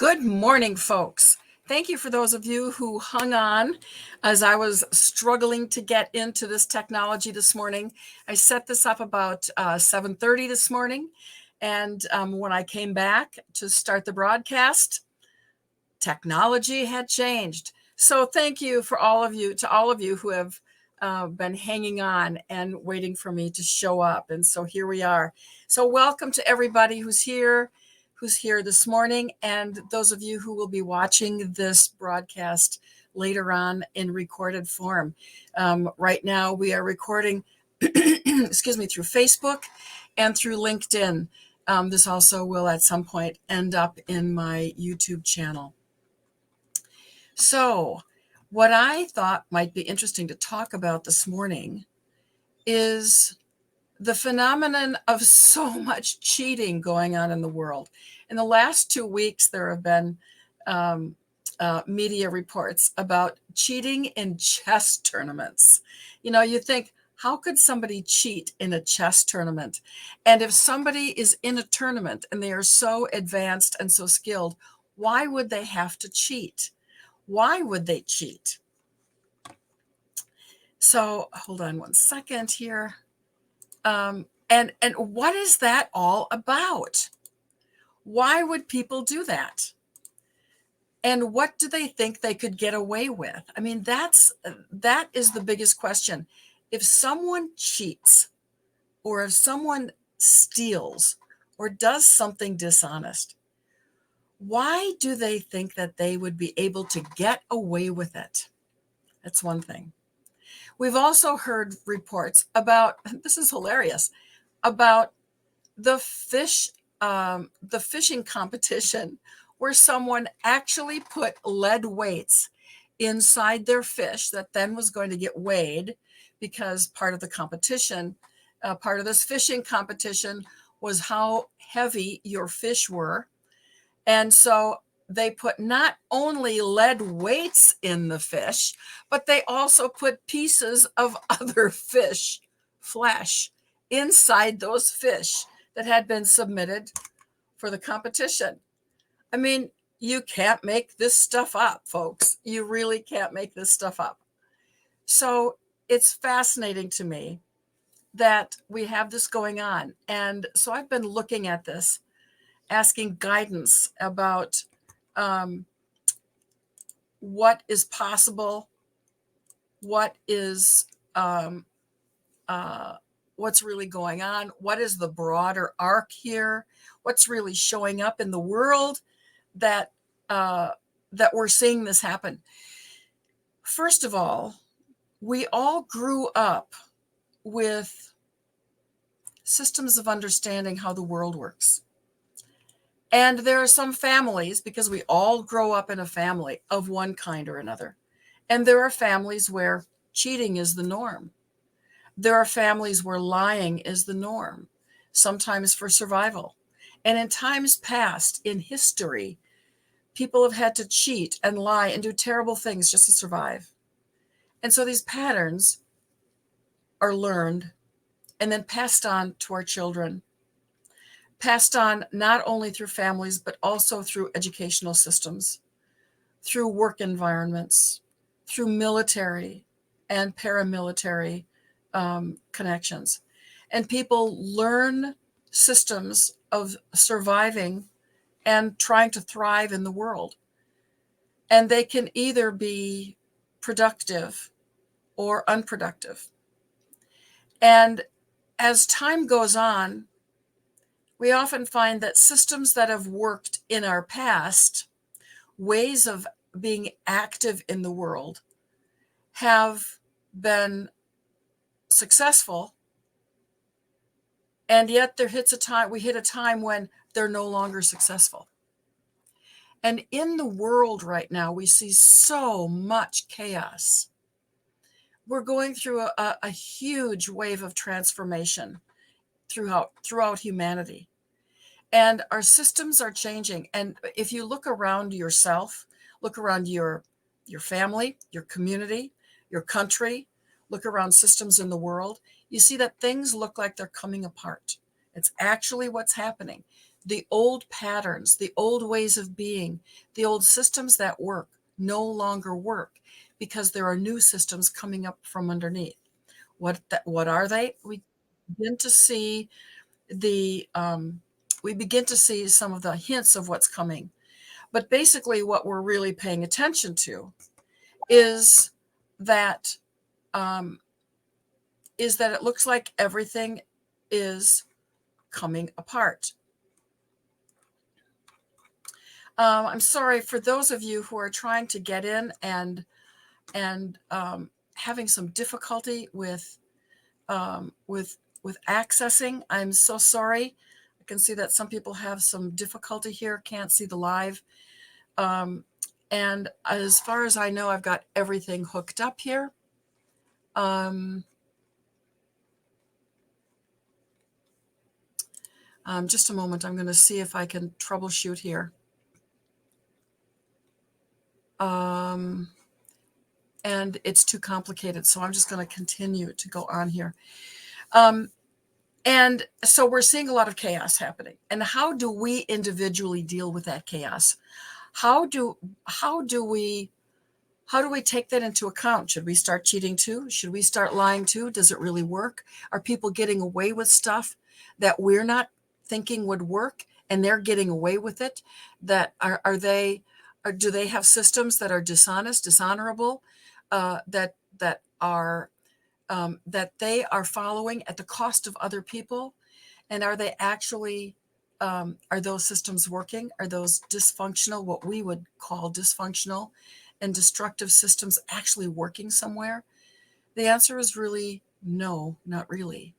Good morning, folks. Thank you for those of you who hung on as I was struggling to get into this technology this morning. I set this up about 7:30 this morning, and when I came back to start the broadcast, technology had changed. So thank you to all of you who have been hanging on and waiting for me to show up. And so here we are. So welcome to everybody who's here this morning, and those of you who will be watching this broadcast later on in recorded form. Right now we are recording, excuse me, through Facebook and through LinkedIn. This also will at some point end up in my YouTube channel. So what I thought might be interesting to talk about this morning is the phenomenon of so much cheating going on in the world. In the last 2 weeks, there have been media reports about cheating in chess tournaments. You know, you think, how could somebody cheat in a chess tournament? And if somebody is in a tournament and they are so advanced and so skilled, why would they have to cheat? Why would they cheat? So hold on one second here. And what is that all about? Why would people do that? And what do they think they could get away with? I mean, that is the biggest question. If someone cheats, or if someone steals, or does something dishonest, why do they think that they would be able to get away with it? That's one thing. We've also heard reports about, this is hilarious, about the fishing competition where someone actually put lead weights inside their fish that then was going to get weighed, because part of the competition, part of this fishing competition was how heavy your fish were. And so they put not only lead weights in the fish, but they also put pieces of other fish flesh inside those fish that had been submitted for the competition. I mean, you can't make this stuff up, folks. You really can't make this stuff up. So it's fascinating to me that we have this going on. And so I've been looking at this, asking guidance about what is possible, what is what's really going on, what is the broader arc here, what's really showing up in the world that that we're seeing this happen. First of all, we all grew up with systems of understanding how the world works. And there are some families, because we all grow up in a family of one kind or another. And there are families where cheating is the norm. There are families where lying is the norm, sometimes for survival. And in times past, in history, people have had to cheat and lie and do terrible things just to survive. And so these patterns are learned and then passed on to our children, passed on not only through families, but also through educational systems, through work environments, through military and paramilitary connections. And people learn systems of surviving and trying to thrive in the world. And they can either be productive or unproductive. And as time goes on, we often find that systems that have worked in our past, ways of being active in the world, have been successful. And yet we hit a time when they're no longer successful. And in the world right now, we see so much chaos. We're going through a huge wave of transformation throughout humanity. And our systems are changing. And if you look around yourself, look around your family, your community, your country, look around systems in the world, you see that things look like they're coming apart. It's actually what's happening. The old patterns, the old ways of being, the old systems that work no longer work because there are new systems coming up from underneath. What are they? We begin to see some of the hints of what's coming. But basically, what we're really paying attention to is that it looks like everything is coming apart. I'm sorry for those of you who are trying to get in and having some difficulty with accessing. I'm so sorry. I can see that some people have some difficulty here, can't see the live. And as far as I know, I've got everything hooked up here. Just a moment. I'm going to see if I can troubleshoot here. And it's too complicated, so I'm just going to continue to go on here. And so we're seeing a lot of chaos happening. And how do we individually deal with that chaos? How do we take that into account? Should we start cheating too? Should we start lying too? Does it really work? Are people getting away with stuff that we're not thinking would work and they're getting away with it? That do they have systems that are dishonest, dishonorable, that they are following at the cost of other people? And are they actually, are those systems working? Are those dysfunctional, what we would call dysfunctional and destructive systems, actually working somewhere? The answer is really no, not really.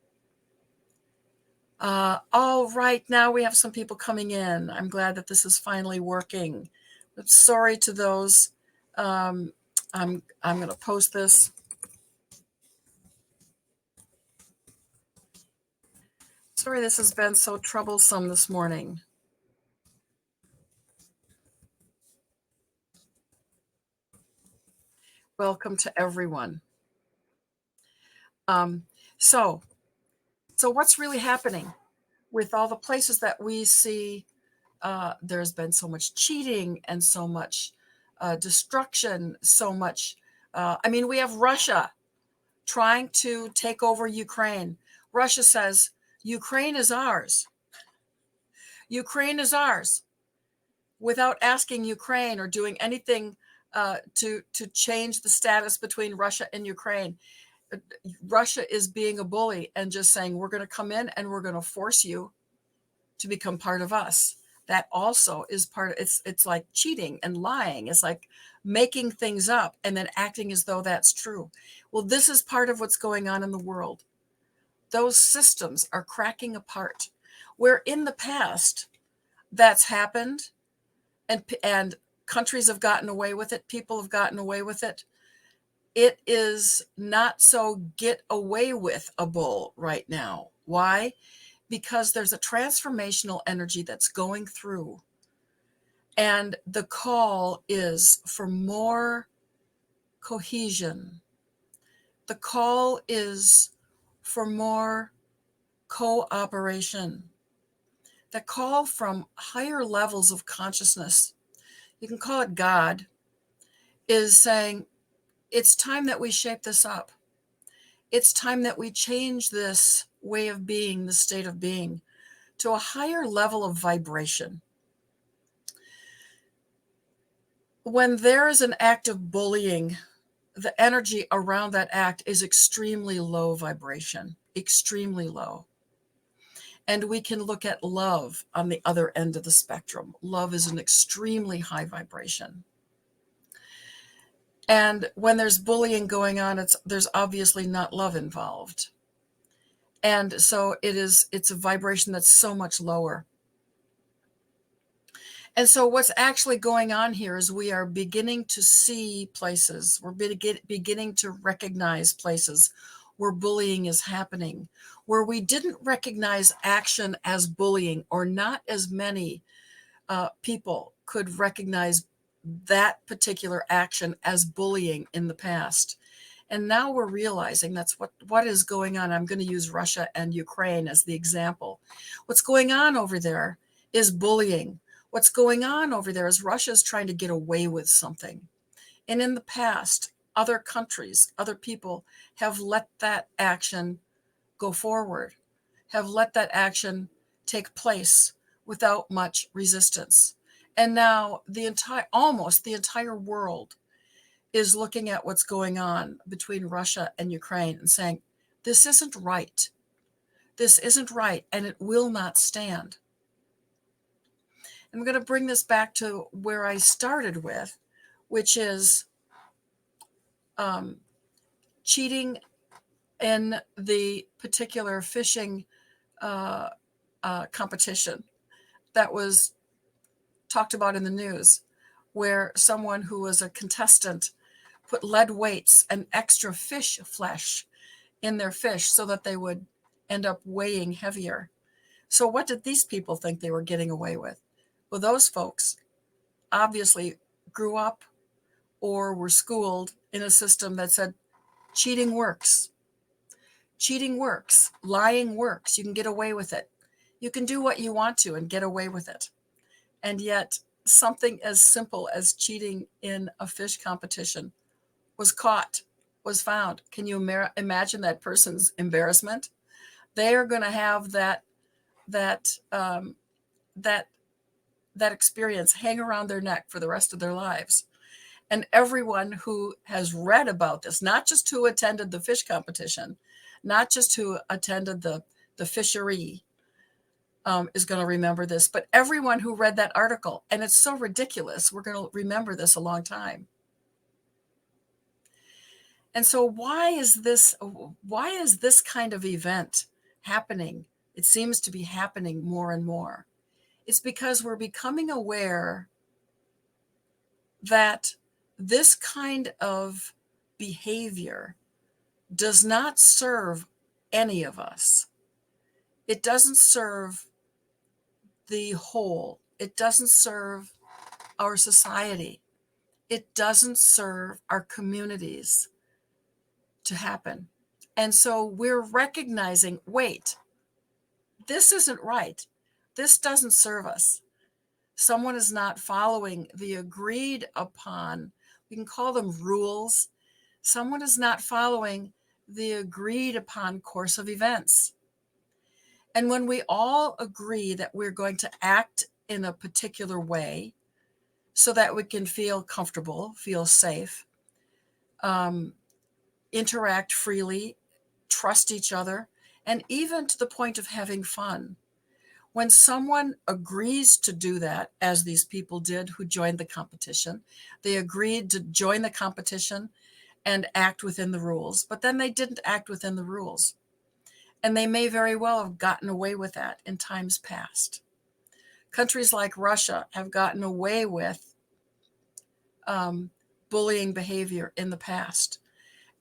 All right, now we have some people coming in. I'm glad that this is finally working. But sorry to those. I'm going to post this. Sorry, this has been so troublesome this morning. Welcome to everyone. So what's really happening with all the places that we see? There's been so much cheating and so much destruction, so much. We have Russia trying to take over Ukraine. Russia says, Ukraine is ours. Ukraine is ours, without asking Ukraine or doing anything to change the status between Russia and Ukraine. Russia is being a bully and just saying, we're going to come in and we're going to force you to become part of us. That also is part of it's like cheating and lying. It's like making things up and then acting as though that's true. Well, this is part of what's going on in the world. Those systems are cracking apart. Where in the past that's happened and countries have gotten away with it, people have gotten away with it. It is not so get away with a bull right now. Why? Because there's a transformational energy that's going through. And the call is for more cohesion. The call is for more cooperation. The call from higher levels of consciousness, you can call it God, is saying, it's time that we shape this up. It's time that we change this way of being, the state of being, to a higher level of vibration. When there is an act of bullying, the energy around that act is extremely low vibration, extremely low. And we can look at love on the other end of the spectrum. Love is an extremely high vibration. And when there's bullying going on, there's obviously not love involved. And so it's a vibration that's so much lower. And so what's actually going on here is we are beginning to see places, we're beginning to recognize places where bullying is happening, where we didn't recognize action as bullying, or not as many people could recognize that particular action as bullying in the past. And now we're realizing that's what is going on. I'm going to use Russia and Ukraine as the example. What's going on over there is bullying. What's going on over there is Russia's trying to get away with something. And in the past, other countries, other people have let that action go forward, have let that action take place without much resistance. And now almost the entire world is looking at what's going on between Russia and Ukraine and saying, this isn't right. This isn't right, and it will not stand. I'm going to bring this back to where I started with, which is cheating in the particular fishing competition that was talked about in the news, where someone who was a contestant put lead weights and extra fish flesh in their fish so that they would end up weighing heavier. So what did these people think they were getting away with? Well, those folks obviously grew up or were schooled in a system that said cheating works. Cheating works. Lying works. You can get away with it. You can do what you want to and get away with it. And yet something as simple as cheating in a fish competition was caught, was found. Can you imagine that person's embarrassment? They are going to have that experience hang around their neck for the rest of their lives. And everyone who has read about this, not just who attended the fish competition, not just who attended the fishery, is going to remember this, but everyone who read that article. And it's so ridiculous. We're going to remember this a long time. And so why is this kind of event happening? It seems to be happening more and more. It's because we're becoming aware that this kind of behavior does not serve any of us. It doesn't serve the whole. It doesn't serve our society. It doesn't serve our communities to happen. And so we're recognizing, wait, this isn't right. This doesn't serve us. Someone is not following the agreed upon, we can call them rules. Someone is not following the agreed upon course of events. And when we all agree that we're going to act in a particular way so that we can feel comfortable, feel safe, interact freely, trust each other, and even to the point of having fun. When someone agrees to do that, as these people did who joined the competition, they agreed to join the competition and act within the rules, but then they didn't act within the rules. And they may very well have gotten away with that in times past. Countries like Russia have gotten away with bullying behavior in the past.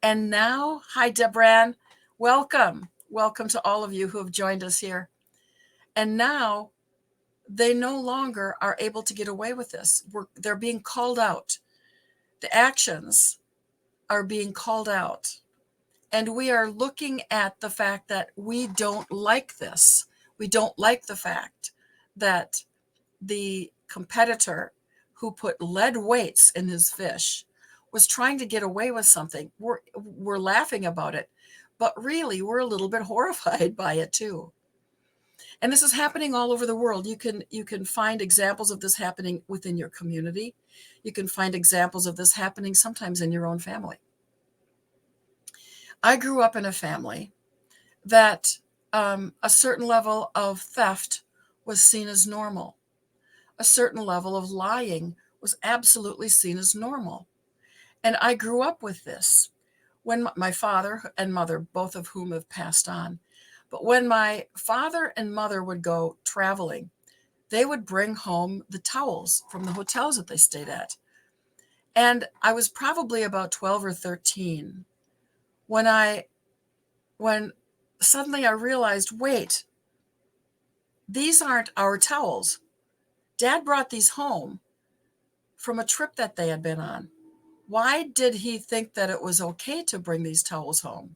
And now, hi, Debran, welcome. Welcome to all of you who have joined us here. And now they no longer are able to get away with this. They're being called out. The actions are being called out. And we are looking at the fact that we don't like this. We don't like the fact that the competitor who put lead weights in his fish was trying to get away with something. We're laughing about it, but really we're a little bit horrified by it too. And this is happening all over the world. You can find examples of this happening within your community. You can find examples of this happening sometimes in your own family. I grew up in a family that a certain level of theft was seen as normal. A certain level of lying was absolutely seen as normal. And I grew up with this. When my father and mother, both of whom have passed on, but when my father and mother would go traveling, they would bring home the towels from the hotels that they stayed at. And I was probably about 12 or 13 when suddenly I realized, wait, these aren't our towels. Dad brought these home from a trip that they had been on. Why did he think that it was okay to bring these towels home?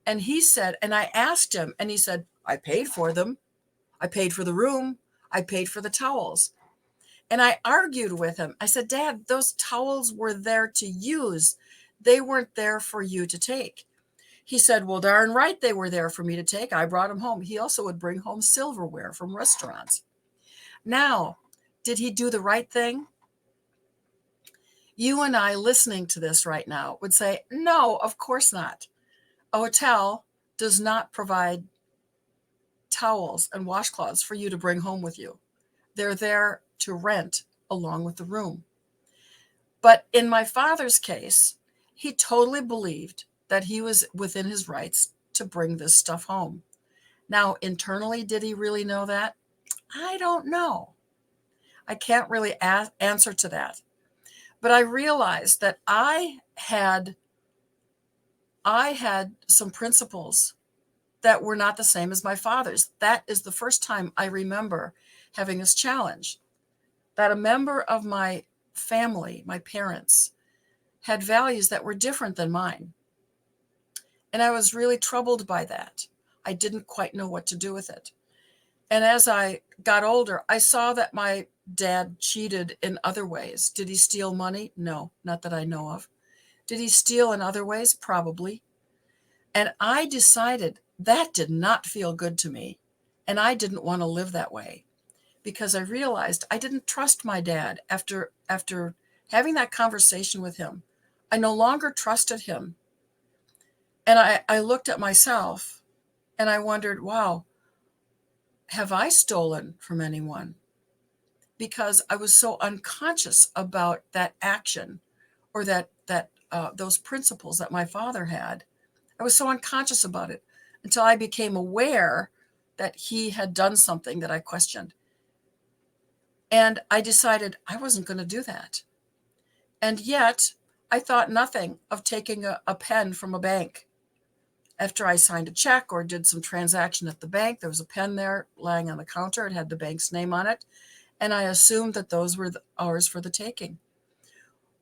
And he said, and I asked him, and he said, I paid for them. I paid for the room. I paid for the towels. And I argued with him. I said, Dad, those towels were there to use. They weren't there for you to take. He said, well, darn right they were there for me to take. I brought them home. He also would bring home silverware from restaurants. Now, did he do the right thing? You and I listening to this right now would say, no, of course not. A hotel does not provide towels and washcloths for you to bring home with you. They're there to rent along with the room. But in my father's case, he totally believed that he was within his rights to bring this stuff home. Now, internally, did he really know that? I don't know. I can't really answer to that. But I realized that I had some principles that were not the same as my father's. That is the first time I remember having this challenge, that a member of my family, my parents, had values that were different than mine. And I was really troubled by that. I didn't quite know what to do with it. And as I got older, I saw that my dad cheated in other ways. Did he steal money? No, not that I know of. Did he steal in other ways? Probably. And I decided that did not feel good to me. And I didn't want to live that way because I realized I didn't trust my dad after having that conversation with him. I no longer trusted him. And I looked at myself and I wondered, wow, have I stolen from anyone? Because I was so unconscious about that action or those principles that my father had. I was so unconscious about it until I became aware that he had done something that I questioned. And I decided I wasn't going to do that. And yet I thought nothing of taking a pen from a bank. After I signed a check or did some transaction at the bank, there was a pen there lying on the counter. It had the bank's name on it. And I assumed that those were ours for the taking.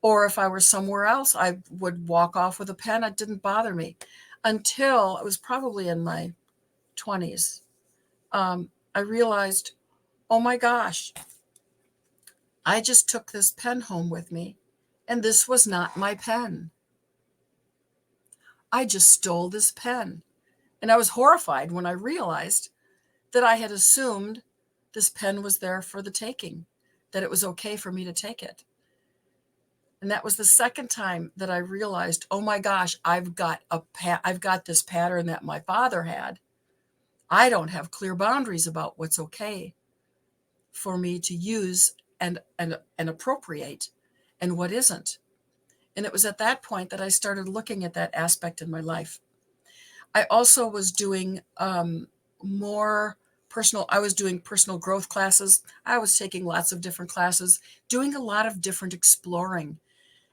Or if I were somewhere else, I would walk off with a pen. It didn't bother me until it was probably in my 20s. I realized, oh my gosh, I just took this pen home with me, and this was not my pen. I just stole this pen. And I was horrified when I realized that I had assumed this pen was there for the taking, that it was okay for me to take it. And that was the second time that I realized, oh my gosh, I've got this pattern that my father had. I don't have clear boundaries about what's okay for me to use and appropriate and what isn't. And it was at that point that I started looking at that aspect in my life. I also was doing I was doing personal growth classes. I was taking lots of different classes, doing a lot of different exploring.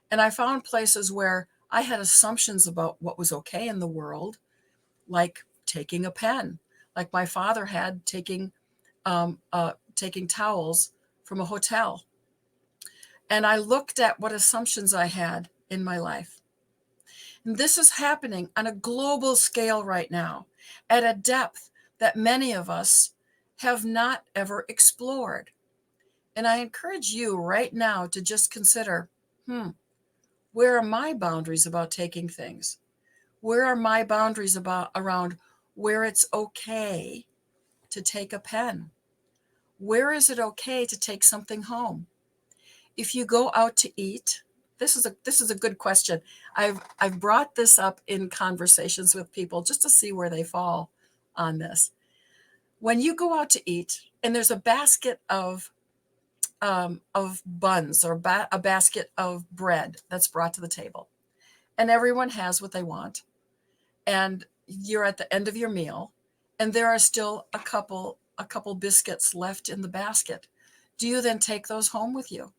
And I found places where I had assumptions about what was okay in the world, like taking a pen, like my father had taking towels from a hotel. And I looked at what assumptions I had in my life. And this is happening on a global scale right now, at a depth that many of us have not ever explored. And I encourage you right now to just consider, where are my boundaries about taking things? Where are my boundaries around where it's okay to take a pen? Where is it okay to take something home? If you go out to eat, this is a good question. I've brought this up in conversations with people just to see where they fall on this. When you go out to eat and there's a basket of buns or a basket of bread that's brought to the table, and everyone has what they want, and you're at the end of your meal, and there are still a couple biscuits left in the basket, do you then take those home with you?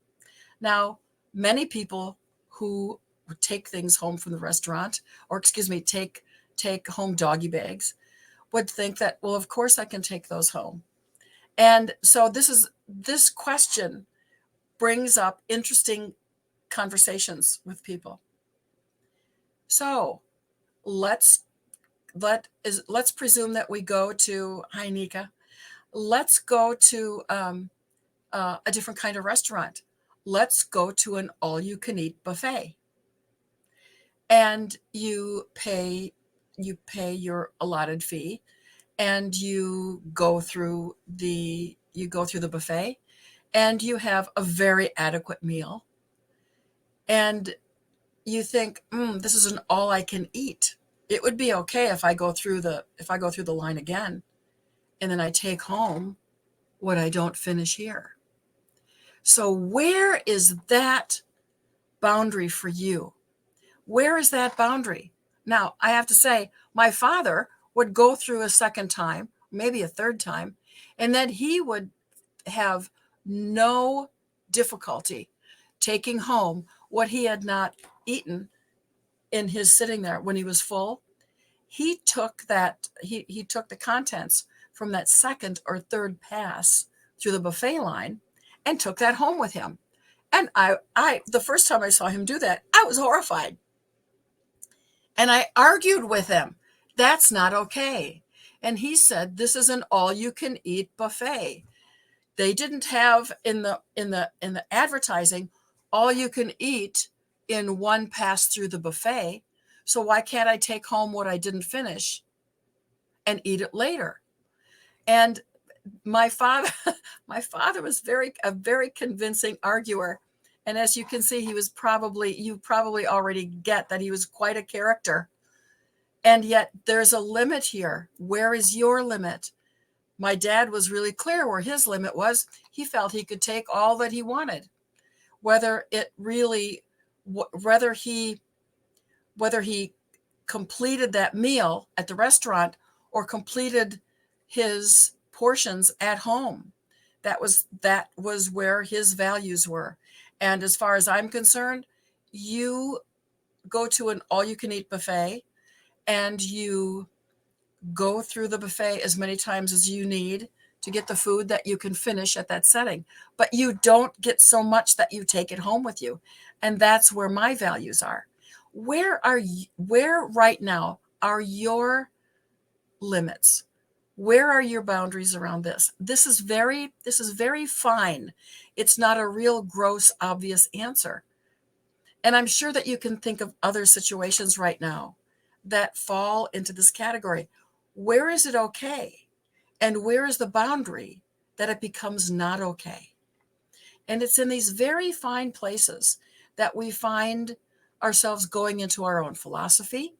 Now, many people who take things home from the restaurant, or take home doggy bags, would think that, well, of course I can take those home. And so this question brings up interesting conversations with people. So let's presume that we go to, hi Nika, Let's go to a different kind of restaurant. Let's go to an all-you-can-eat buffet. And you pay your allotted fee, and you go through the buffet, and you have a very adequate meal, and you think, this is an all I can eat. It would be okay if I go through the line again, and then I take home what I don't finish here. So where is that boundary for you? Where is that boundary? Now, I have to say, my father would go through a second time, maybe a third time, and then he would have no difficulty taking home what he had not eaten in his sitting there when he was full. He took the contents from that second or third pass through the buffet line and took that home with him. And I the first time I saw him do that, I was horrified. And I argued with him. That's not okay. And he said, this is an all-you-can-eat buffet. They didn't have in the advertising all you can eat in one pass through the buffet. So why can't I take home what I didn't finish and eat it later? And my father was a very convincing arguer. And as you can see, you probably already get that he was quite a character. And yet there's a limit here. Where is your limit? My dad was really clear where his limit was. He felt he could take all that he wanted, whether he completed that meal at the restaurant or completed his portions at home. That was where his values were. And as far as I'm concerned, you go to an all-you-can-eat buffet and you go through the buffet as many times as you need to get the food that you can finish at that setting. But you don't get so much that you take it home with you. And that's where my values are. Where right now are your limits? Where are your boundaries around this? This is very fine. It's not a real gross, obvious answer. And I'm sure that you can think of other situations right now that fall into this category. Where is it okay? And where is the boundary that it becomes not okay? And it's in these very fine places that we find ourselves going into our own philosophy,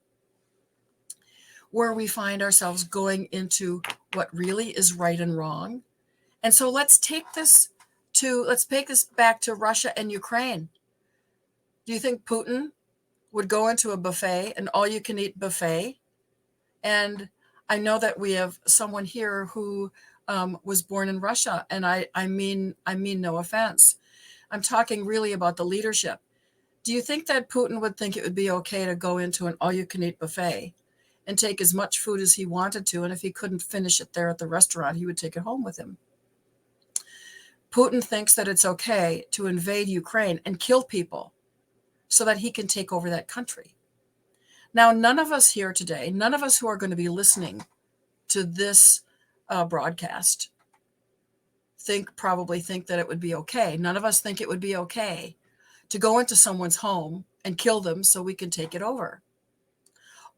where we find ourselves going into what really is right and wrong. And so let's take this back to Russia and Ukraine. Do you think Putin would go into a buffet, an all-you-can-eat buffet? And I know that we have someone here who was born in Russia, and I mean no offense. I'm talking really about the leadership. Do you think that Putin would think it would be okay to go into an all-you-can-eat buffet and take as much food as he wanted to, and if he couldn't finish it there at the restaurant, he would take it home with him? Putin thinks that it's okay to invade Ukraine and kill people so that he can take over that country. Now, none of us here today, none of us who are going to be listening to this broadcast probably think that it would be okay. None of us think it would be okay to go into someone's home and kill them so we can take it over.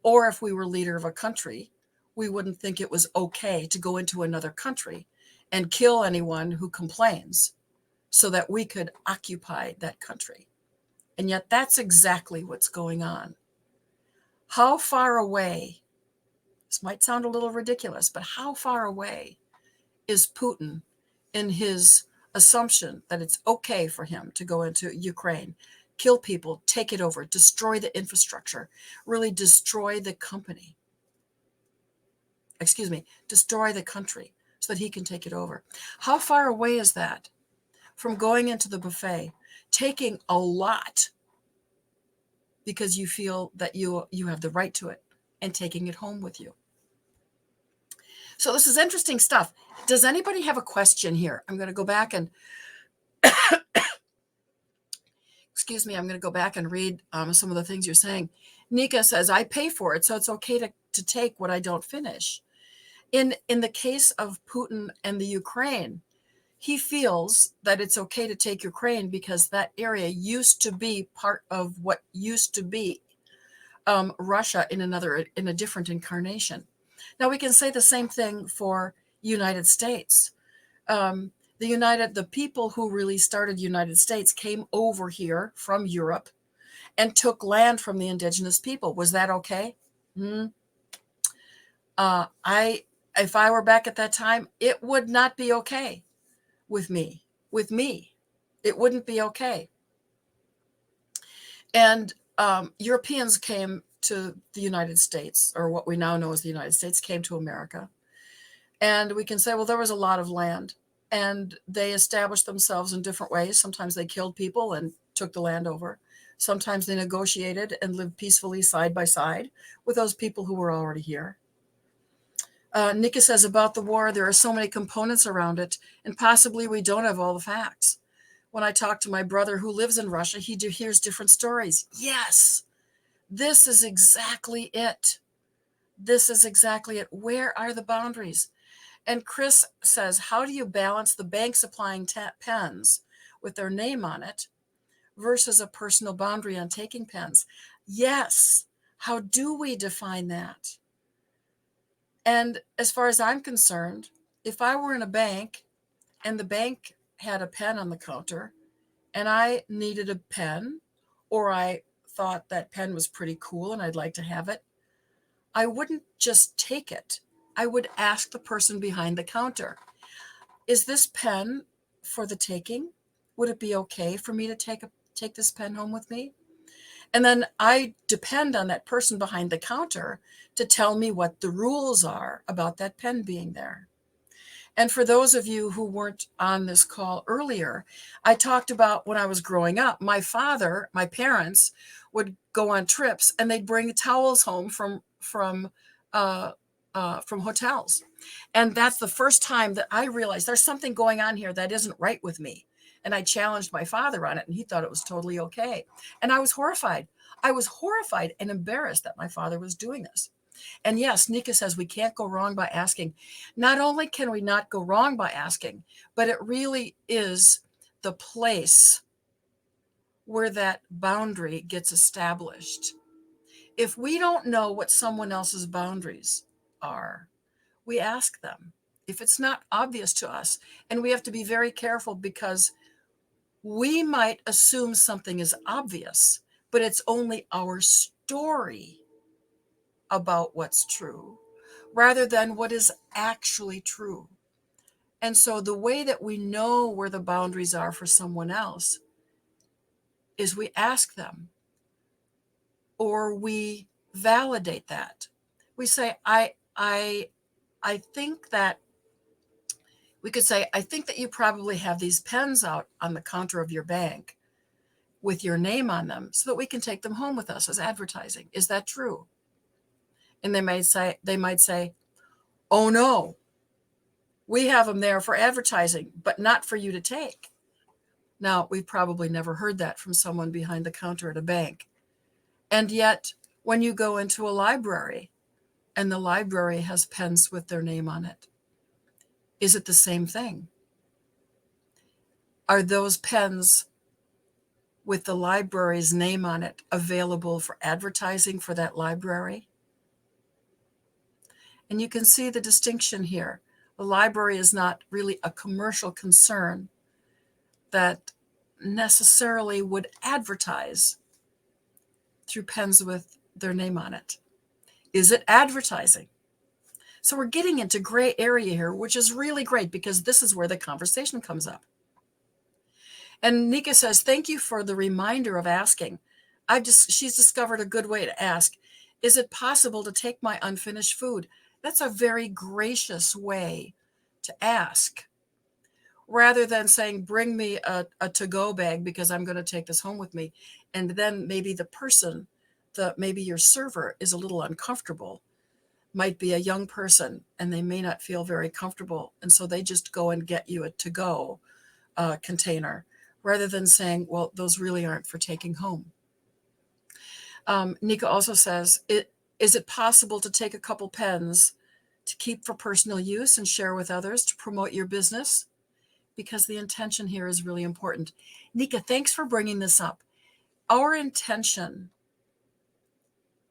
Or if we were leader of a country, we wouldn't think it was okay to go into another country and kill anyone who complains so that we could occupy that country. And yet that's exactly what's going on. How far away, this might sound a little ridiculous, but how far away is Putin in his assumption that it's okay for him to go into Ukraine, kill people, take it over, destroy the infrastructure, really destroy the company? Destroy the country so that he can take it over. How far away is that from going into the buffet, taking a lot because you feel that you have the right to it, and taking it home with you? So this is interesting stuff. Does anybody have a question here? I'm going to go back and I'm going to go back and read some of the things you're saying. Nika says, I pay for it, so it's okay to take what I don't finish. In the case of Putin and the Ukraine, he feels that it's okay to take Ukraine because that area used to be part of what used to be Russia in a different incarnation. Now we can say the same thing for United States. The people who really started the United States came over here from Europe and took land from the indigenous people. Was that okay? Hmm. If I were back at that time, it would not be okay with me. With me, it wouldn't be okay. And Europeans came to the United States, or what we now know as the United States, came to America. And we can say, well, there was a lot of land, and they established themselves in different ways. Sometimes they killed people and took the land over. Sometimes they negotiated and lived peacefully side by side with those people who were already here. Nika says about the war, there are so many components around it, and possibly we don't have all the facts. When I talk to my brother who lives in Russia, he hears different stories. Yes, this is exactly it. This is exactly it. Where are the boundaries? And Chris says, how do you balance the bank supplying pens with their name on it versus a personal boundary on taking pens? Yes. How do we define that? And as far as I'm concerned, if I were in a bank and the bank had a pen on the counter and I needed a pen, or I thought that pen was pretty cool and I'd like to have it, I wouldn't just take it. I would ask the person behind the counter, is this pen for the taking? Would it be okay for me to take this pen home with me? And then I depend on that person behind the counter to tell me what the rules are about that pen being there. And for those of you who weren't on this call earlier, I talked about when I was growing up, my parents would go on trips and they'd bring towels home from hotels. And that's the first time that I realized there's something going on here that isn't right with me. And I challenged my father on it, and he thought it was totally okay. And I was horrified. I was horrified and embarrassed that my father was doing this. And yes, Nika says we can't go wrong by asking. Not only can we not go wrong by asking, but it really is the place where that boundary gets established. If we don't know what someone else's boundaries are, we ask them. If it's not obvious to us, and we have to be very careful because we might assume something is obvious, but it's only our story about what's true rather than what is actually true. And so the way that we know where the boundaries are for someone else is we ask them, or we validate that. We say, I think that we could say, I think that you probably have these pens out on the counter of your bank with your name on them so that we can take them home with us as advertising. Is that true? And they might say, oh no, we have them there for advertising, but not for you to take. Now, we've probably never heard that from someone behind the counter at a bank. And yet, when you go into a library and the library has pens with their name on it, is it the same thing? Are those pens with the library's name on it available for advertising for that library? And you can see the distinction here. The library is not really a commercial concern that necessarily would advertise through pens with their name on it. Is it advertising? So we're getting into gray area here, which is really great because this is where the conversation comes up. And Nika says, thank you for the reminder of asking. She's discovered a good way to ask. Is it possible to take my unfinished food? That's a very gracious way to ask. Rather than saying, bring me a to-go bag because I'm going to take this home with me. And then maybe the person, maybe your server is a little uncomfortable, might be a young person, and they may not feel very comfortable. And so they just go and get you a to-go container, rather than saying, well, those really aren't for taking home. Nika also says, is it possible to take a couple pens to keep for personal use and share with others, to promote your business, because the intention here is really important. Nika, thanks for bringing this up. Our intention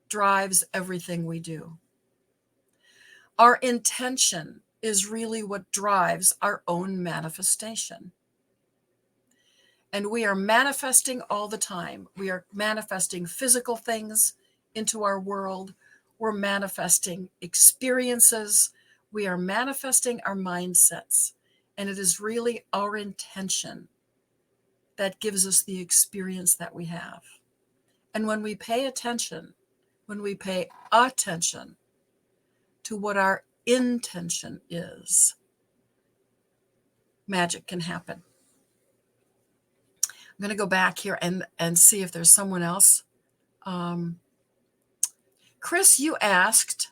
drives everything we do. Our intention is really what drives our own manifestation. And we are manifesting all the time. We are manifesting physical things into our world. We're manifesting experiences. We are manifesting our mindsets. And it is really our intention that gives us the experience that we have. And when we pay attention to what our intention is, magic can happen. I'm going to go back here and see if there's someone else. Chris, you asked,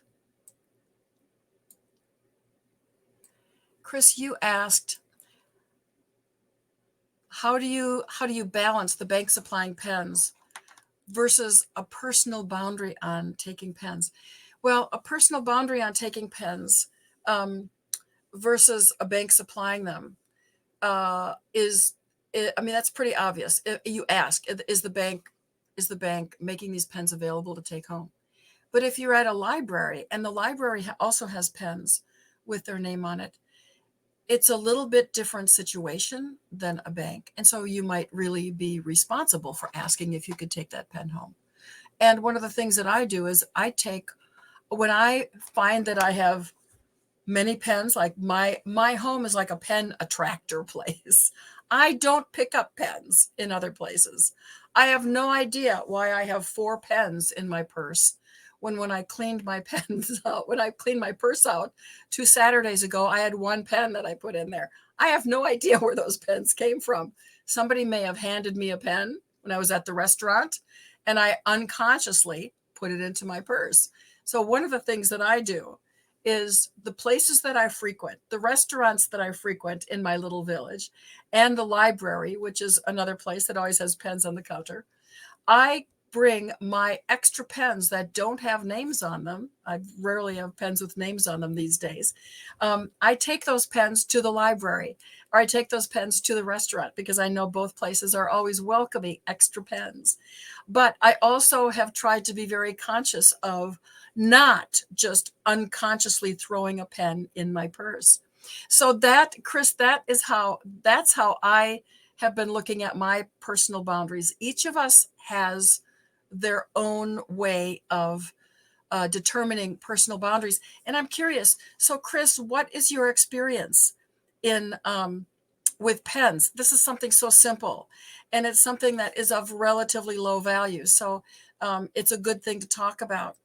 how do you balance the bank supplying pens versus a personal boundary on taking pens? Well, a personal boundary on taking pens versus a bank supplying them that's pretty obvious. You ask, is the bank making these pens available to take home? But if you're at a library and the library also has pens with their name on it, it's a little bit different situation than a bank. And so you might really be responsible for asking if you could take that pen home. And one of the things that I do is when I find that I have many pens, like my home is like a pen attractor place. I don't pick up pens in other places. I have no idea why I have 4 pens in my purse. When I cleaned my pens out, when I cleaned my purse out 2 Saturdays ago, I had 1 pen that I put in there. I have no idea where those pens came from. Somebody may have handed me a pen when I was at the restaurant, and I unconsciously put it into my purse. So one of the things that I do is the places that I frequent, the restaurants that I frequent in my little village, and the library, which is another place that always has pens on the counter, I bring my extra pens that don't have names on them. I rarely have pens with names on them these days. I take those pens to the library, or I take those pens to the restaurant, because I know both places are always welcoming extra pens. But I also have tried to be very conscious of not just unconsciously throwing a pen in my purse. So that, Chris, that's how I have been looking at my personal boundaries. Each of us has their own way of determining personal boundaries. And I'm curious, so Chris, what is your experience with pens? This is something so simple, and it's something that is of relatively low value. So it's a good thing to talk about.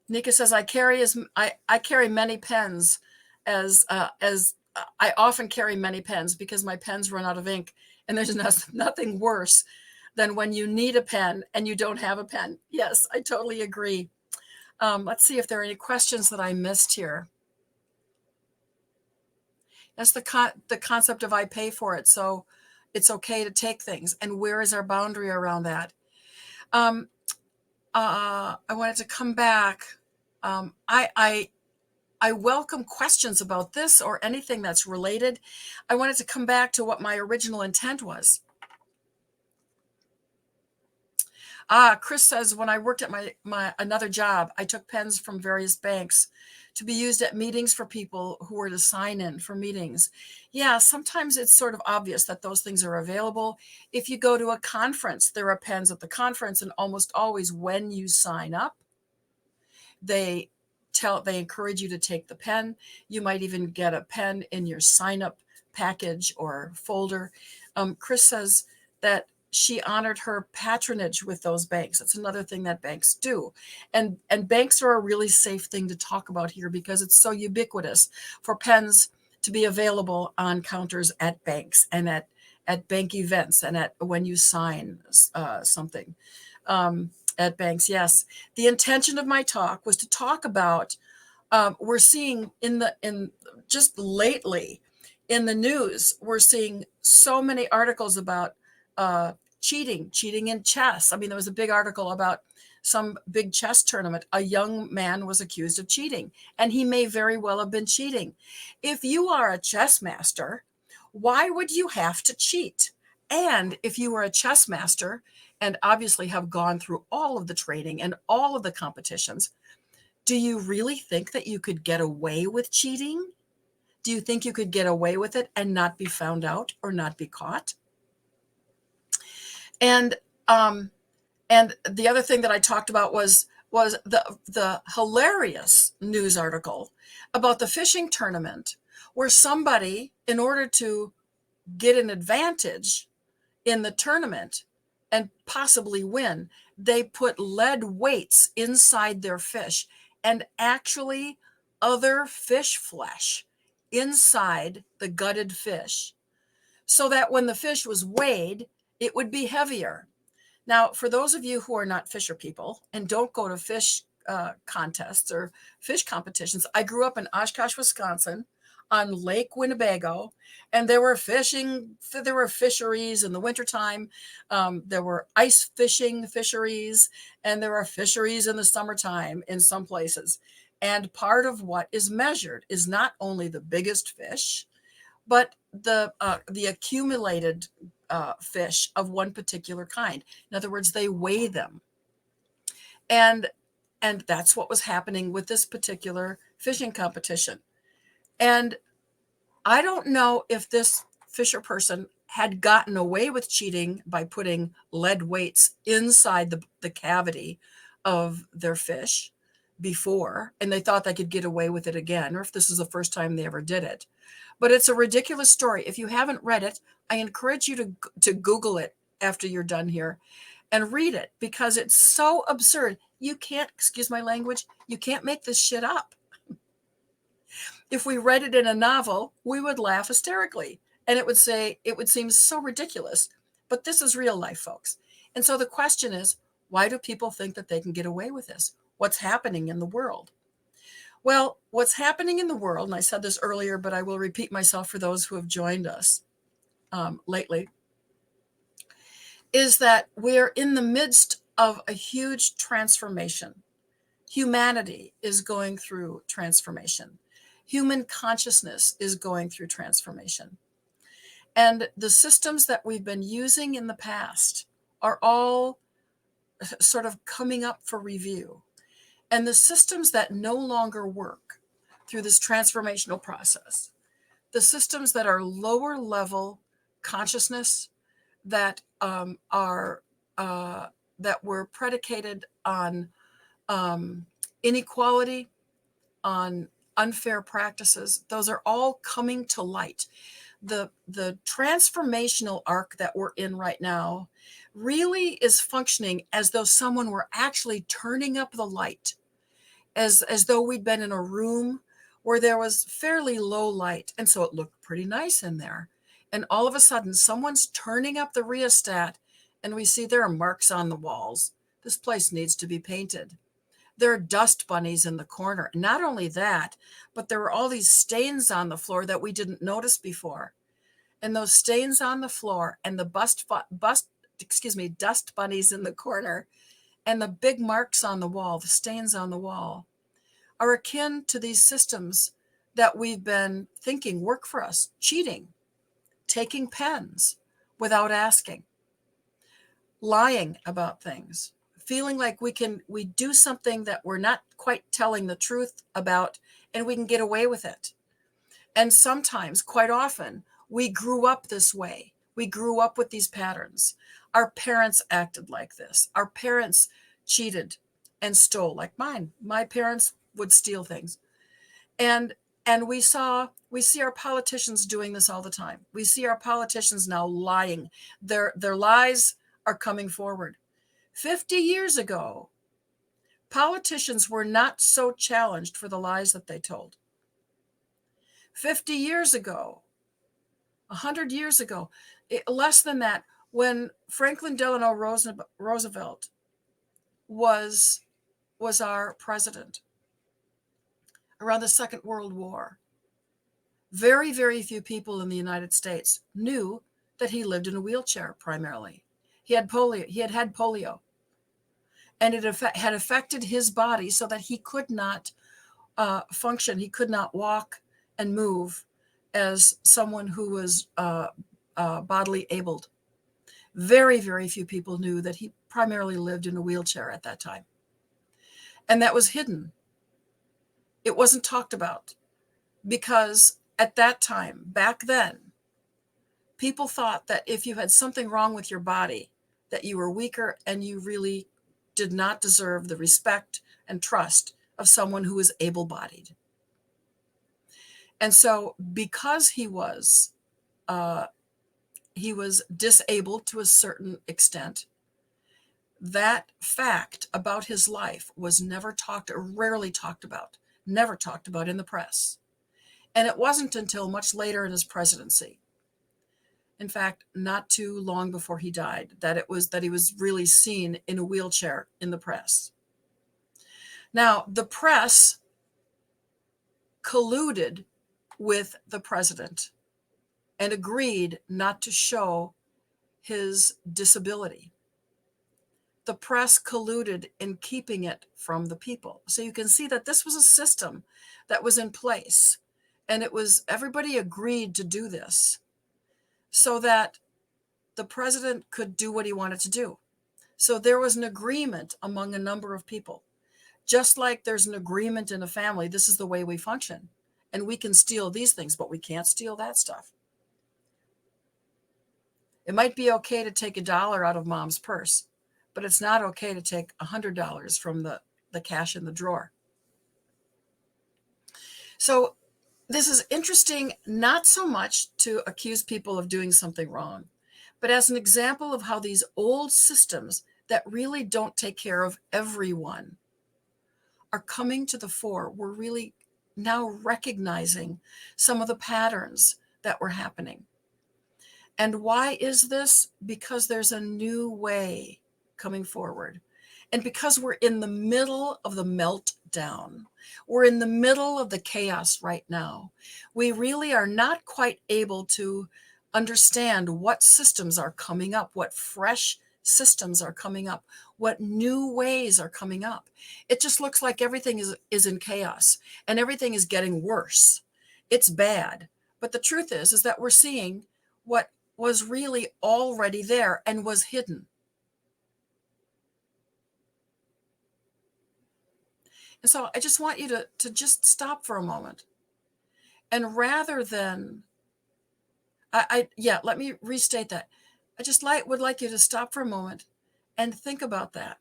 Nika says, I carry many pens as I often carry many pens because my pens run out of ink, and there's nothing worse than when you need a pen and you don't have a pen. Yes, I totally agree. Let's see if there are any questions that I missed here. That's the concept of I pay for it, so it's okay to take things. And where is our boundary around that? I wanted to come back. I welcome questions about this or anything that's related. I wanted to come back to what my original intent was. Chris says, when I worked at my another job, I took pens from various banks to be used at meetings for people who were to sign in for meetings. Yeah, sometimes it's sort of obvious that those things are available. If you go to a conference, there are pens at the conference, and almost always when you sign up, they encourage you to take the pen. You might even get a pen in your sign up package or folder. Chris says that she honored her patronage with those banks. That's another thing that banks do. And banks are a really safe thing to talk about here because it's so ubiquitous for pens to be available on counters at banks and at bank events and at when you sign something at banks. Yes. The intention of my talk was to talk about we're seeing just lately in the news, we're seeing so many articles about cheating in chess. I mean, there was a big article about some big chess tournament, a young man was accused of cheating, and he may very well have been cheating. If you are a chess master, why would you have to cheat? And if you were a chess master and obviously have gone through all of the training and all of the competitions, do you really think that you could get away with cheating? Do you think you could get away with it and not be found out or not be caught? And the other thing that I talked about was the hilarious news article about the fishing tournament where somebody, in order to get an advantage in the tournament and possibly win, they put lead weights inside their fish and actually other fish flesh inside the gutted fish, so that when the fish was weighed, it would be heavier. Now, for those of you who are not fisher people and don't go to fish contests or fish competitions, I grew up in Oshkosh, Wisconsin, on Lake Winnebago, and there were fisheries in the wintertime. There were ice fishing fisheries, and there are fisheries in the summertime in some places. And part of what is measured is not only the biggest fish, but the accumulated fish of one particular kind. In other words, they weigh them. And that's what was happening with this particular fishing competition. And I don't know if this fisher person had gotten away with cheating by putting lead weights inside the cavity of their fish before, and they thought they could get away with it again, or if this is the first time they ever did it. But it's a ridiculous story. If you haven't read it, I encourage you to Google it after you're done here and read it, because it's so absurd. You can't, excuse my language, you can't make this shit up. If we read it in a novel, we would laugh hysterically, and it would seem so ridiculous. But this is real life, folks. And so the question is, why do people think that they can get away with this? What's happening in the world? Well, what's happening in the world, and I said this earlier, but I will repeat myself for those who have joined us lately, is that we're in the midst of a huge transformation. Humanity is going through transformation. Human consciousness is going through transformation. And the systems that we've been using in the past are all sort of coming up for review. And the systems that no longer work through this transformational process, the systems that are lower level consciousness, that that were predicated on inequality, on unfair practices, those are all coming to light. The transformational arc that we're in right now really is functioning as though someone were actually turning up the light, as though we'd been in a room where there was fairly low light, and so it looked pretty nice in there. And all of a sudden, someone's turning up the rheostat, and we see there are marks on the walls. This place needs to be painted. There are dust bunnies in the corner. Not only that, but there were all these stains on the floor that we didn't notice before. And those stains on the floor and the dust bunnies in the corner and the big marks on the wall, the stains on the wall, are akin to these systems that we've been thinking work for us: cheating, taking pens without asking, lying about things, feeling like we do something that we're not quite telling the truth about, and we can get away with it. And sometimes, quite often, we grew up this way. We grew up with these patterns. Our parents acted like this. Our parents cheated and stole, like mine. My parents would steal things. And we see our politicians doing this all the time. We see our politicians now lying. Their lies are coming forward. 50 years ago, politicians were not so challenged for the lies that they told. 50 years ago, 100 years ago, less than that, when Franklin Delano Roosevelt was our president around the Second World War, very, very few people in the United States knew that he lived in a wheelchair primarily. He had polio. and it had affected his body so that he could not function. He could not walk and move as someone who was bodily abled. Very, very few people knew that he primarily lived in a wheelchair at that time. And that was hidden. It wasn't talked about because at that time, back then, people thought that if you had something wrong with your body, that you were weaker and you really did not deserve the respect and trust of someone who was able-bodied. And so because he was disabled to a certain extent, that fact about his life was never talked or rarely talked about, never talked about in the press. And it wasn't until much later in his presidency, in fact, not too long before he died, that he was really seen in a wheelchair in the press. Now, the press colluded with the president and agreed not to show his disability. The press colluded in keeping it from the people. So you can see that this was a system that was in place, and everybody agreed to do this so that the president could do what he wanted to do. So there was an agreement among a number of people. Just like there's an agreement in a family, this is the way we function. And we can steal these things, but we can't steal that stuff. It might be okay to take $1 out of mom's purse, but it's not okay to take $100 from the cash in the drawer. So this is interesting, not so much to accuse people of doing something wrong, but as an example of how these old systems that really don't take care of everyone are coming to the fore. We're really now recognizing some of the patterns that were happening. And why is this? Because there's a new way coming forward. And because we're in the middle of the meltdown, we're in the middle of the chaos right now, we really are not quite able to understand what systems are coming up, what fresh systems are coming up, what new ways are coming up. It just looks like everything is in chaos and everything is getting worse. It's bad. But the truth is that we're seeing what was really already there and was hidden. And so I just want you to just stop for a moment. And rather than, let me restate that. I just would like you to stop for a moment and think about that.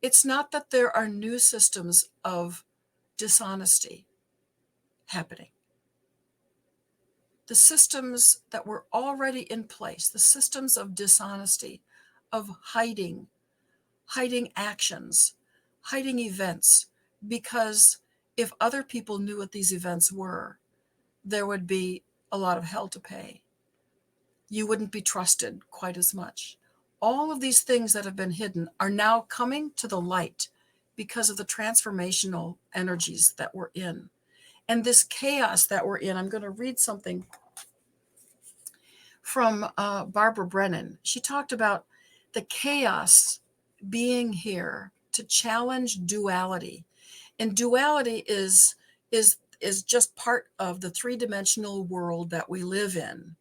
It's not that there are new systems of dishonesty happening. The systems that were already in place, the systems of dishonesty, of hiding actions, hiding events, because if other people knew what these events were, there would be a lot of hell to pay. You wouldn't be trusted quite as much. All of these things that have been hidden are now coming to the light because of the transformational energies that we're in. And this chaos that we're in, I'm going to read something from Barbara Brennan. She talked about the chaos being here to challenge duality. And duality is just part of the three-dimensional world that we live in.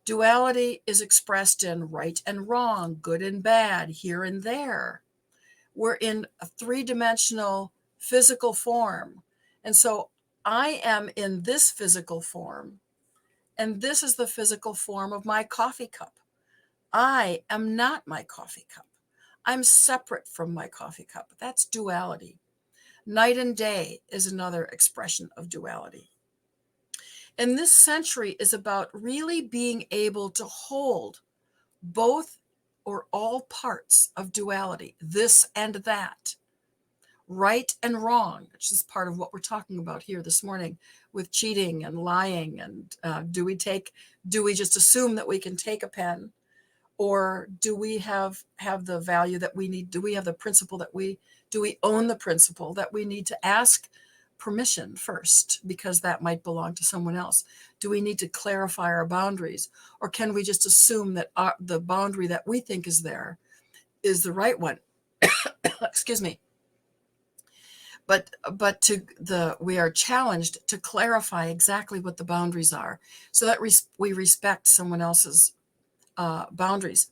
Duality is expressed in right and wrong, good and bad, here and there. We're in a three-dimensional physical form. And so I am in this physical form, and this is the physical form of my coffee cup. I am not my coffee cup. I'm separate from my coffee cup. That's duality. Night and day is another expression of duality. And this century is about really being able to hold both or all parts of duality, this and that, right and wrong, which is part of what we're talking about here this morning with cheating and lying. And do we just assume that we can take a pen, or do we have the value that we need? Do we have the principle do we own the principle that we need to ask permission first, because that might belong to someone else? Do we need to clarify our boundaries, or can we just assume that the boundary that we think is there is the right one? excuse me, but we are challenged to clarify exactly what the boundaries are, so that we respect someone else's boundaries.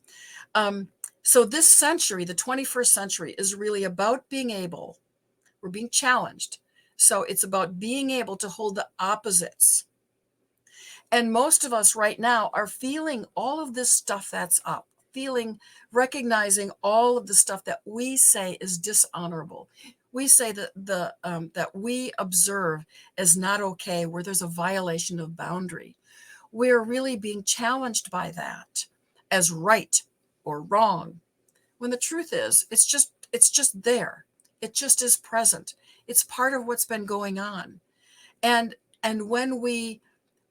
So this century, the 21st century, is really about we're being challenged. So it's about being able to hold the opposites. And most of us right now are feeling all of this stuff that's up, recognizing all of the stuff that we say is dishonorable. We say that that we observe as not okay, where there's a violation of boundary. We're really being challenged by that as right or wrong, when the truth is it's just there. It just is present. It's part of what's been going on. And when we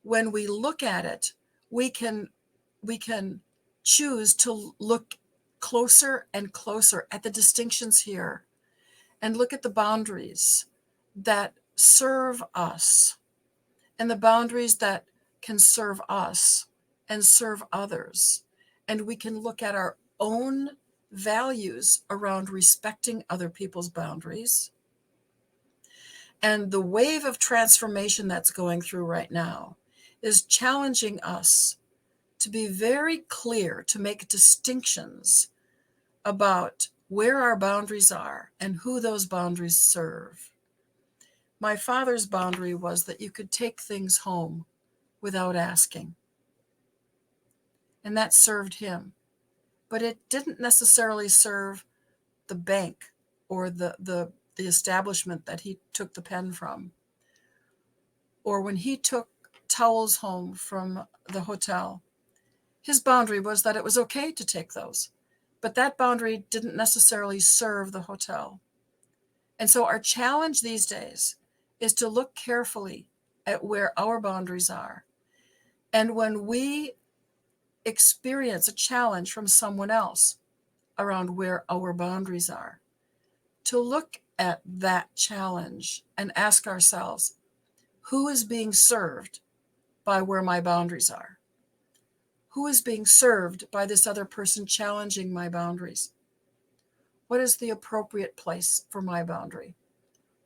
look at it, we can choose to look closer and closer at the distinctions here, and look at the boundaries that serve us, and the boundaries that can serve us and serve others. And we can look at our own values around respecting other people's boundaries. And the wave of transformation that's going through right now is challenging us to be very clear, to make distinctions about where our boundaries are and who those boundaries serve. My father's boundary was that you could take things home without asking. And that served him. But it didn't necessarily serve the bank or the establishment that he took the pen from. Or when he took towels home from the hotel, his boundary was that it was okay to take those. But that boundary didn't necessarily serve the hotel. And so our challenge these days is to look carefully at where our boundaries are. And when we experience a challenge from someone else around where our boundaries are, to look at that challenge and ask ourselves, who is being served by where my boundaries are? Who is being served by this other person challenging my boundaries? What is the appropriate place for my boundary?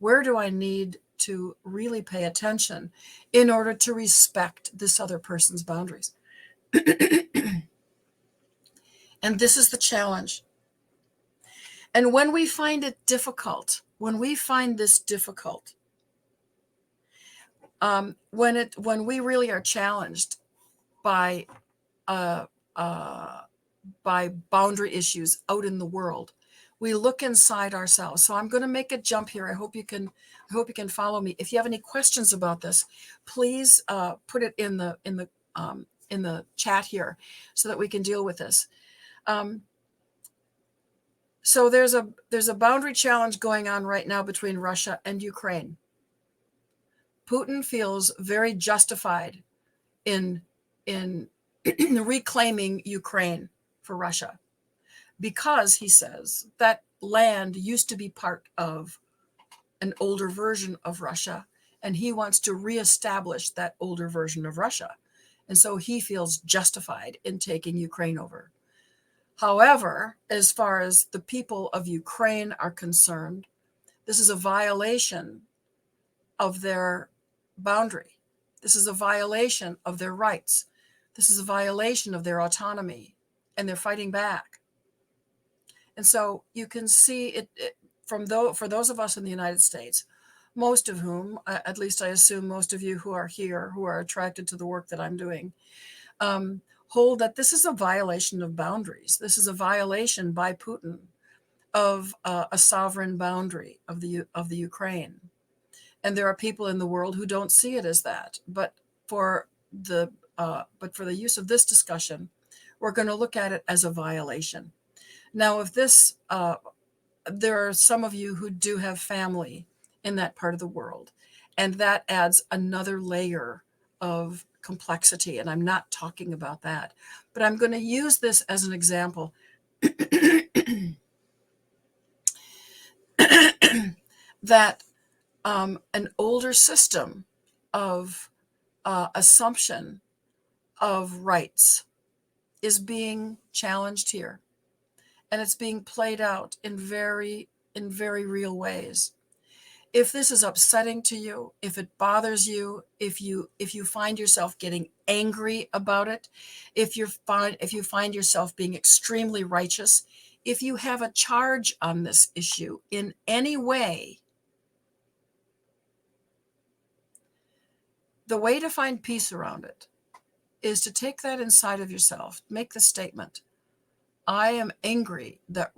Where do I need to really pay attention in order to respect this other person's boundaries? And this is the challenge. And when we find it difficult, when we find this difficult, when we really are challenged by boundary issues out in the world, we look inside ourselves. So I'm going to make a jump here. I hope you can follow me. If you have any questions about this, please put it in the chat here so that we can deal with this. So there's a boundary challenge going on right now between Russia and Ukraine. Putin feels very justified in reclaiming Ukraine for Russia, because he says that land used to be part of an older version of Russia, and he wants to reestablish that older version of Russia. And so he feels justified in taking Ukraine over. However, as far as the people of Ukraine are concerned, this is a violation of their boundary. This is a violation of their rights. This is a violation of their autonomy, and they're fighting back. And so you can see it for those of us in the United States, most of whom, at least I assume most of you who are here, who are attracted to the work that I'm doing, hold that this is a violation of boundaries. This is a violation by Putin of a sovereign boundary of the Ukraine. And there are people in the world who don't see it as that. But for the use of this discussion, we're going to look at it as a violation. Now, if this, there are some of you who do have family in that part of the world, and that adds another layer of complexity. And I'm not talking about that, but I'm going to use this as an example. That an older system of assumption of rights is being challenged here. And it's being played out in very in very real ways. If this is upsetting to you, if it bothers you, if you find yourself getting angry about it, if you find yourself being extremely righteous, if you have a charge on this issue in any way, the way to find peace around it is to take that inside of yourself, make the statement, I am angry that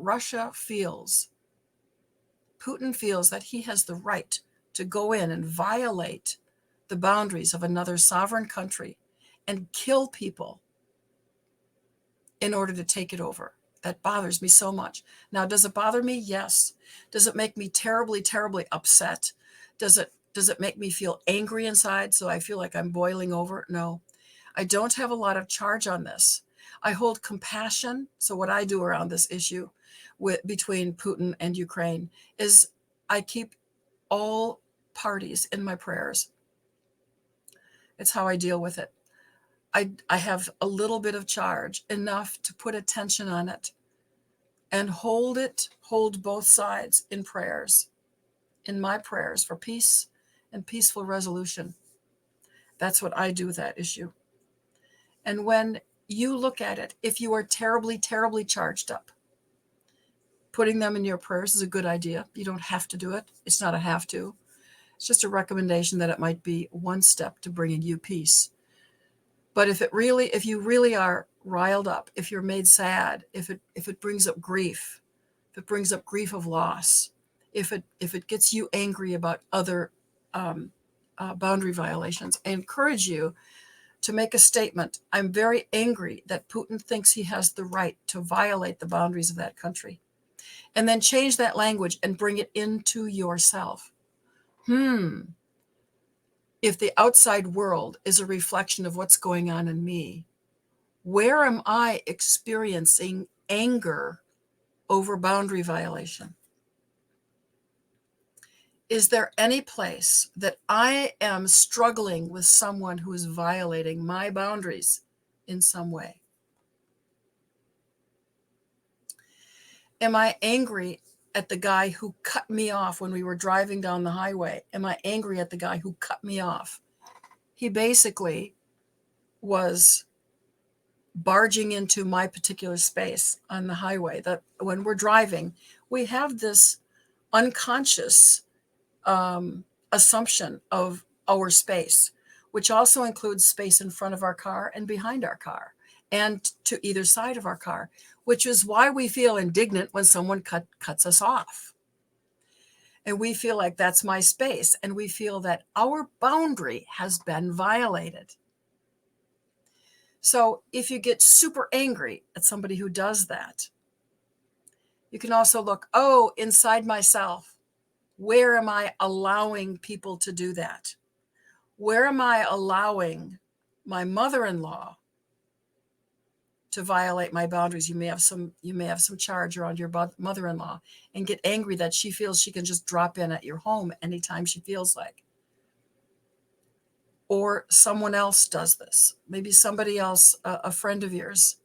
Putin feels that he has the right to go in and violate the boundaries of another sovereign country and kill people in order to take it over. That bothers me so much. Now, does it bother me? Yes. Does it make me terribly, terribly upset? Does it make me feel angry inside so I feel like I'm boiling over? No. I don't have a lot of charge on this. I hold compassion. So what I do around this issue between Putin and Ukraine is I keep all parties in my prayers. It's how I deal with it. I have a little bit of charge, enough to put attention on it and hold both sides in prayers, in my prayers for peace and peaceful resolution. That's what I do with that issue. And when you look at it, if you are terribly, terribly charged up, putting them in your prayers is a good idea. You don't have to do it. It's not a have to. It's just a recommendation that it might be one step to bringing you peace. But if you really are riled up, if you're made sad, if it brings up grief, if it brings up grief of loss, if it gets you angry about other boundary violations, I encourage you to make a statement. I'm very angry that Putin thinks he has the right to violate the boundaries of that country. And then change that language and bring it into yourself. If the outside world is a reflection of what's going on in me, where am I experiencing anger over boundary violation? Is there any place that I am struggling with someone who is violating my boundaries in some way? Am I angry at the guy who cut me off when we were driving down the highway? Am I angry at the guy who cut me off? He basically was barging into my particular space on the highway. That when we're driving, we have this unconscious assumption of our space, which also includes space in front of our car and behind our car and to either side of our car, which is why we feel indignant when someone cuts us off. And we feel like that's my space, and we feel that our boundary has been violated. So if you get super angry at somebody who does that, you can also look, inside myself, where am I allowing people to do that? Where am I allowing my mother-in-law to violate my boundaries? You may have some charge around your mother-in-law and get angry that she feels she can just drop in at your home anytime she feels like. Or someone else does this. Maybe somebody else, a friend of yours,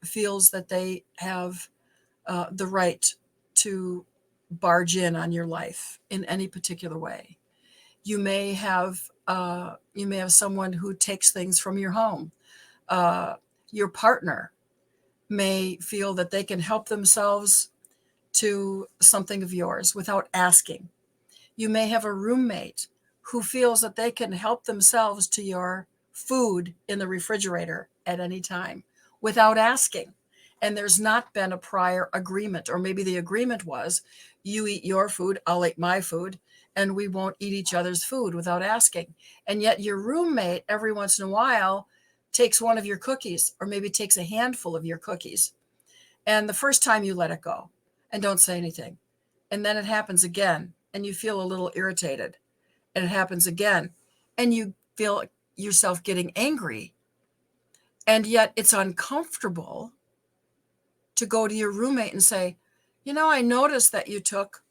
feels that they have the right to barge in on your life in any particular way. You may have someone who takes things from your home. Your partner may feel that they can help themselves to something of yours without asking. You may have a roommate who feels that they can help themselves to your food in the refrigerator at any time without asking. And there's not been a prior agreement, or maybe the agreement was, you eat your food, I'll eat my food, and we won't eat each other's food without asking. And yet your roommate every once in a while takes one of your cookies, or maybe takes a handful of your cookies. And the first time you let it go and don't say anything. And then it happens again, and you feel a little irritated. And it happens again, and you feel yourself getting angry. And yet it's uncomfortable to go to your roommate and say, I noticed that you took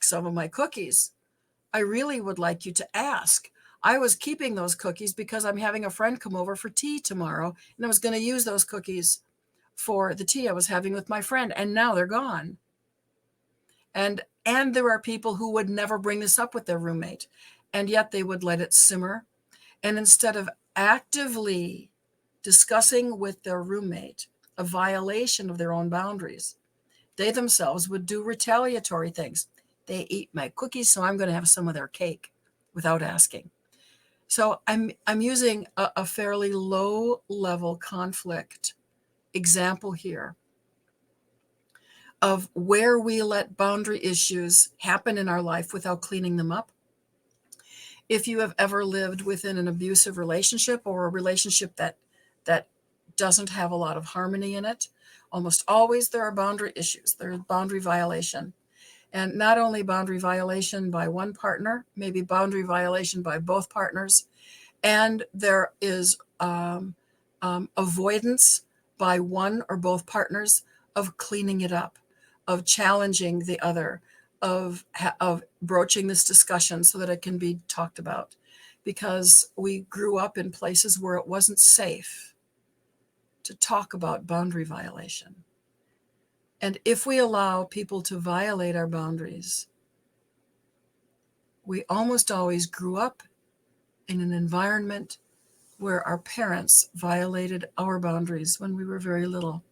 some of my cookies. I really would like you to ask. I was keeping those cookies because I'm having a friend come over for tea tomorrow, and I was going to use those cookies for the tea I was having with my friend, and now they're gone. And there are people who would never bring this up with their roommate, and yet they would let it simmer. And instead of actively discussing with their roommate a violation of their own boundaries, they themselves would do retaliatory things. They eat my cookies, so I'm going to have some of their cake without asking. So I'm using a fairly low level conflict example here of where we let boundary issues happen in our life without cleaning them up. If you have ever lived within an abusive relationship or a relationship that doesn't have a lot of harmony in it, almost always there are boundary issues. There's boundary violation. And not only boundary violation by one partner, maybe boundary violation by both partners, and there is avoidance by one or both partners of cleaning it up, of challenging the other, of broaching this discussion so that it can be talked about, because we grew up in places where it wasn't safe to talk about boundary violation. And if we allow people to violate our boundaries, we almost always grew up in an environment where our parents violated our boundaries when we were very little.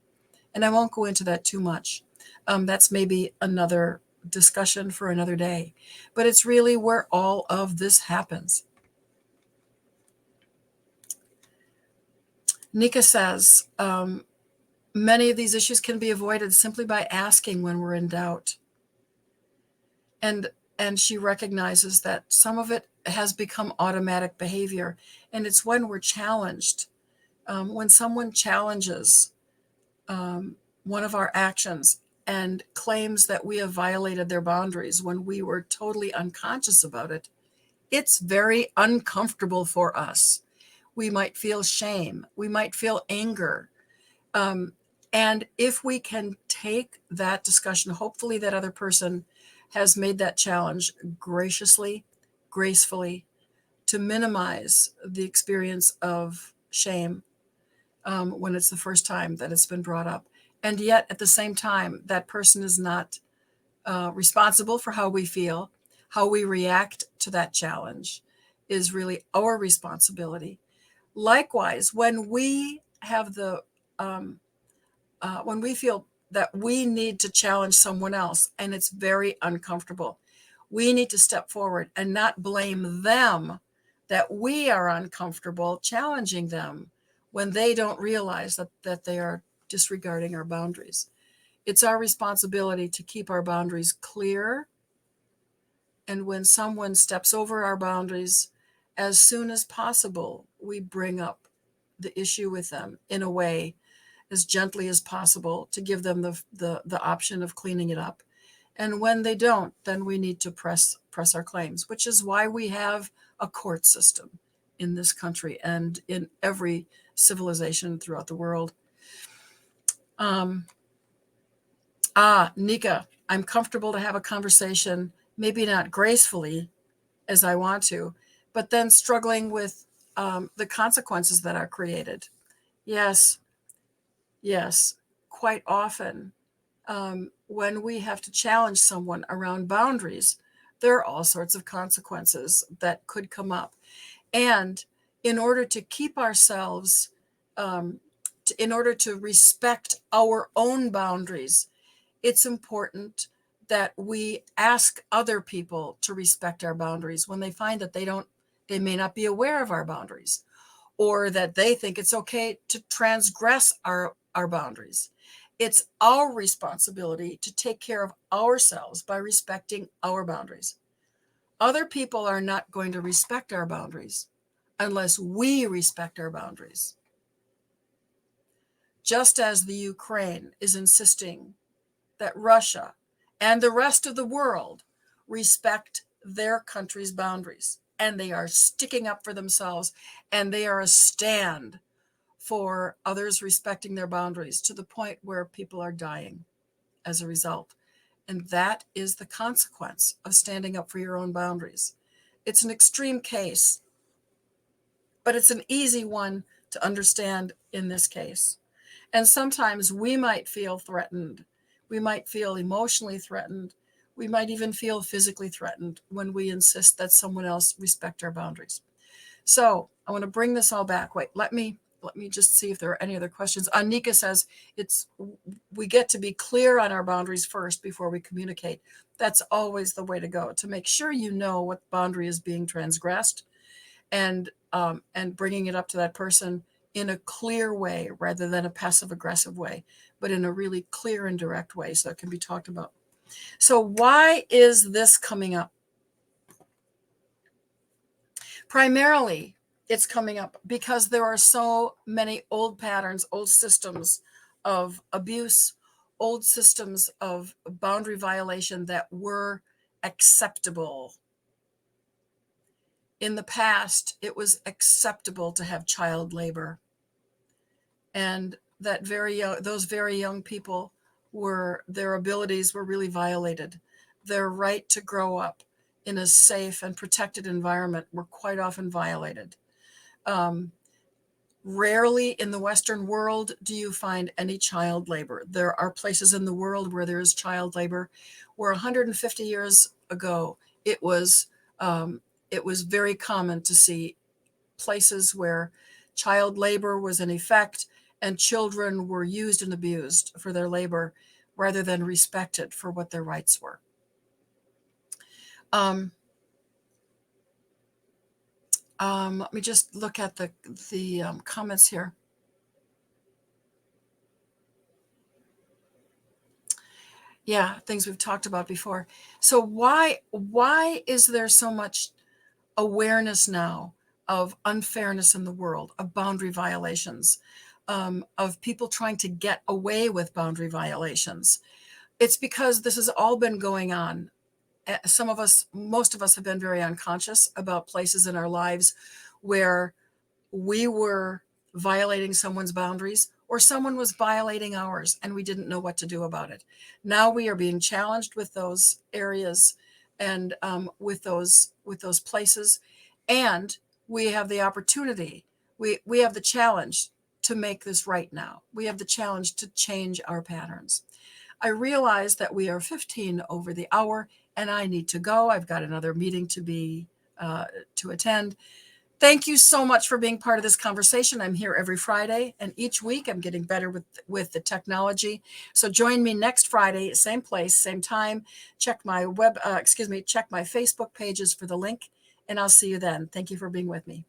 And I won't go into that too much. That's maybe another discussion for another day. But it's really where all of this happens. Nika says, many of these issues can be avoided simply by asking when we're in doubt. And she recognizes that some of it has become automatic behavior. And it's when we're challenged. When someone challenges one of our actions and claims that we have violated their boundaries when we were totally unconscious about it, it's very uncomfortable for us. We might feel shame. We might feel anger. And if we can take that discussion, hopefully that other person has made that challenge graciously, gracefully, to minimize the experience of shame when it's the first time that it's been brought up. And yet, at the same time, that person is not responsible for how we feel. How we react to that challenge is really our responsibility. Likewise, when we have when we feel that we need to challenge someone else and it's very uncomfortable, we need to step forward and not blame them that we are uncomfortable challenging them when they don't realize that they are disregarding our boundaries. It's our responsibility to keep our boundaries clear. And when someone steps over our boundaries, as soon as possible, we bring up the issue with them in a way as gently as possible to give them the option of cleaning it up. And when they don't, then we need to press our claims, which is why we have a court system in this country and in every civilization throughout the world. Nika, I'm comfortable to have a conversation, maybe not gracefully as I want to, but then struggling with the consequences that are created. Yes, quite often when we have to challenge someone around boundaries, there are all sorts of consequences that could come up. And in order to keep ourselves, in order to respect our own boundaries, it's important that we ask other people to respect our boundaries when they find that they may not be aware of our boundaries, or that they think it's okay to transgress our boundaries. It's our responsibility to take care of ourselves by respecting our boundaries. Other people are not going to respect our boundaries unless we respect our boundaries. Just as the Ukraine is insisting that Russia and the rest of the world respect their country's boundaries, and they are sticking up for themselves, and they are a stand for others respecting their boundaries to the point where people are dying as a result. And that is the consequence of standing up for your own boundaries. It's an extreme case, but it's an easy one to understand in this case. And sometimes we might feel threatened. We might feel emotionally threatened. We might even feel physically threatened when we insist that someone else respect our boundaries. So I want to bring this all back. Wait, let me just see if there are any other questions. Anika says we get to be clear on our boundaries first before we communicate. That's always the way to go, to make sure you know what boundary is being transgressed, and bringing it up to that person in a clear way rather than a passive aggressive way, but in a really clear and direct way so it can be talked about. So why is this coming up? Primarily, it's coming up because there are so many old patterns, old systems of abuse, old systems of boundary violation that were acceptable. In the past, it was acceptable to have child labor. And that those very young people their abilities were really violated. Their right to grow up in a safe and protected environment were quite often violated. Rarely in the Western world do you find any child labor. There are places in the world where there is child labor, where 150 years ago it was very common to see places where child labor was in effect and children were used and abused for their labor rather than respected for what their rights were. Let me just look at the comments here. Yeah, things we've talked about before. So why is there so much awareness now of unfairness in the world, of boundary violations, of people trying to get away with boundary violations? It's because this has all been going on. Most of us have been very unconscious about places in our lives where we were violating someone's boundaries or someone was violating ours and we didn't know what to do about it. Now we are being challenged with those areas and with those places, and we have the opportunity. We have the challenge to make this right now. We have the challenge to change our patterns. I realize that we are 15 over the hour and I need to go. I've got another meeting to attend. Thank you so much for being part of this conversation. I'm here every Friday, and each week I'm getting better with the technology. So join me next Friday, same place, same time. Check my check my Facebook pages for the link, and I'll see you then. Thank you for being with me.